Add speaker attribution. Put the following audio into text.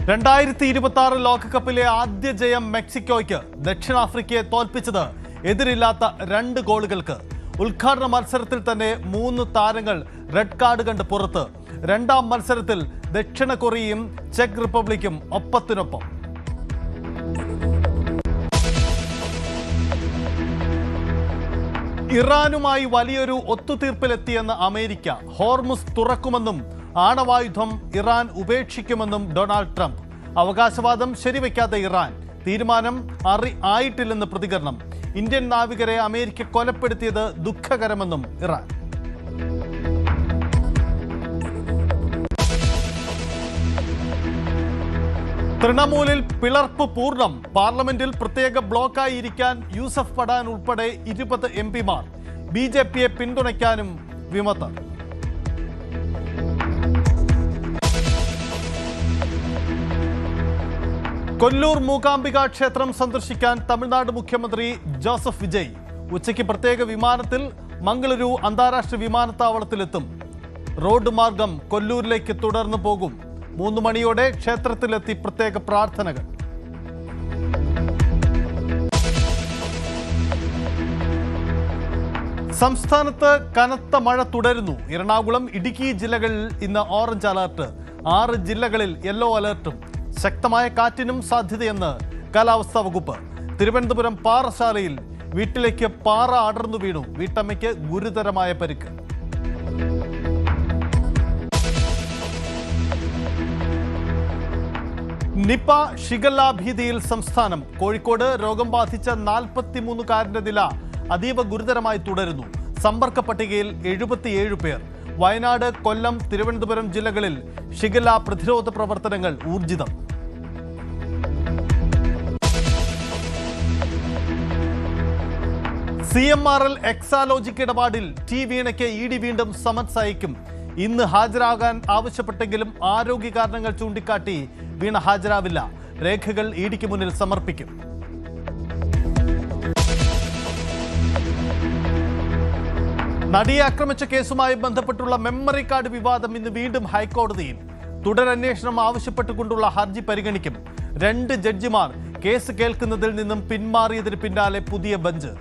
Speaker 1: 2026 ലോകകപ്പിലെ ആദ്യ ജയം മെക്സിക്കോയ്ക്ക്. ദക്ഷിണാഫ്രിക്കയെ തോൽപ്പിച്ചത് എതിരില്ലാത്ത 2 ഗോളുകൾക്ക്. ഉദ്ഘാടന മത്സരത്തിൽ തന്നെ 3 താരങ്ങൾ റെഡ് കാർഡ് കണ്ട് പുറത്ത്. രണ്ടാം മത്സരത്തിൽ ദക്ഷിണ കൊറിയയും ചെക്ക് റിപ്പബ്ലിക്കും ഒപ്പത്തിനൊപ്പം. ഇറാനുമായി വലിയൊരു ഒത്തുതീർപ്പിലെത്തിയെന്ന് അമേരിക്ക. ഹോർമുസ് തുറക്കുമെന്നും ആണവായുധം ഇറാൻ ഉപേക്ഷിക്കുമെന്നും ഡൊണാൾഡ് ട്രംപ്. അവകാശവാദം ശരിവെക്കാത്ത ഇറാൻ. തീരുമാനം ആയിട്ടില്ലെന്ന് പ്രതികരണം. ഇന്ത്യൻ നാവികരെ അമേരിക്ക കൊലപ്പെടുത്തിയത് ദുഃഖകരമെന്നും ഇറാൻ. തൃണമൂലിൽ പിളർപ്പ് പൂർണ്ണം. പാർലമെന്റിൽ പ്രത്യേക ബ്ലോക്കായി ഇരിക്കാൻ യൂസഫ് പഠാൻ ഉൾപ്പെടെ 20 എംപിമാർ. ബിജെപിയെ പിന്തുണയ്ക്കാനും വിമതർ. കൊല്ലൂർ മൂകാംബിക ക്ഷേത്രം സന്ദർശിക്കാൻ തമിഴ്നാട് മുഖ്യമന്ത്രി ജോസഫ് വിജയ് ഉച്ചയ്ക്ക് പ്രത്യേക വിമാനത്തിൽ മംഗളൂരു അന്താരാഷ്ട്ര വിമാനത്താവളത്തിലെത്തും. റോഡ് മാർഗം കൊല്ലൂരിലേക്ക് തുടർന്നു പോകും. 3 മണിയോടെ ക്ഷേത്രത്തിലെത്തി പ്രത്യേക പ്രാർത്ഥനകൾ. സംസ്ഥാനത്ത് കനത്ത മഴ തുടരുന്നു. എറണാകുളം, ഇടുക്കി ജില്ലകളിൽ ഇന്ന് ഓറഞ്ച് അലർട്ട്. 6 ജില്ലകളിൽ യെല്ലോ അലർട്ടും. ശക്തമായ കാറ്റിനും സാധ്യതയെന്ന് കാലാവസ്ഥാ വകുപ്പ്. തിരുവനന്തപുരം പാറശാലയിൽ വീട്ടിലേക്ക് പാറ അടർന്നു വീണു. വീട്ടമ്മയ്ക്ക് ഗുരുതരമായ പരിക്ക്. നിപ ഷിഗല്ല ഭീതിയിൽ സംസ്ഥാനം. കോഴിക്കോട് രോഗം ബാധിച്ച 43-കാരന്റെ നില അതീവ ഗുരുതരമായി തുടരുന്നു. സമ്പർക്ക പട്ടികയിൽ 77 പേർ. വയനാട്, കൊല്ലം, തിരുവനന്തപുരം ജില്ലകളിൽ ഷിഗല്ല പ്രതിരോധ പ്രവർത്തനങ്ങൾ ഊർജിതം. CMRL എക്സാലോജിക് ഇടപാടിൽ ടി വീണയ്ക്ക് ED വീണ്ടും സമൻസ് അയക്കും. ഇന്ന് ഹാജരാകാൻ ആവശ്യപ്പെട്ടെങ്കിലും ആരോഗ്യ കാരണങ്ങൾ ചൂണ്ടിക്കാട്ടി വീണ ഹാജരാവില്ല. രേഖകൾ EDക്ക് മുന്നിൽ സമർപ്പിക്കും. നടിയെ ആക്രമിച്ച കേസുമായി ബന്ധപ്പെട്ടുള്ള മെമ്മറി കാർഡ് വിവാദം ഇന്ന് വീണ്ടും ഹൈക്കോടതിയിൽ. തുടരന്വേഷണം ആവശ്യപ്പെട്ടുകൊണ്ടുള്ള ഹർജി പരിഗണിക്കും. 2 ജഡ്ജിമാർ കേസ് കേൾക്കുന്നതിൽ നിന്നും പിന്മാറിയതിന് പിന്നാലെ പുതിയ ബെഞ്ച്.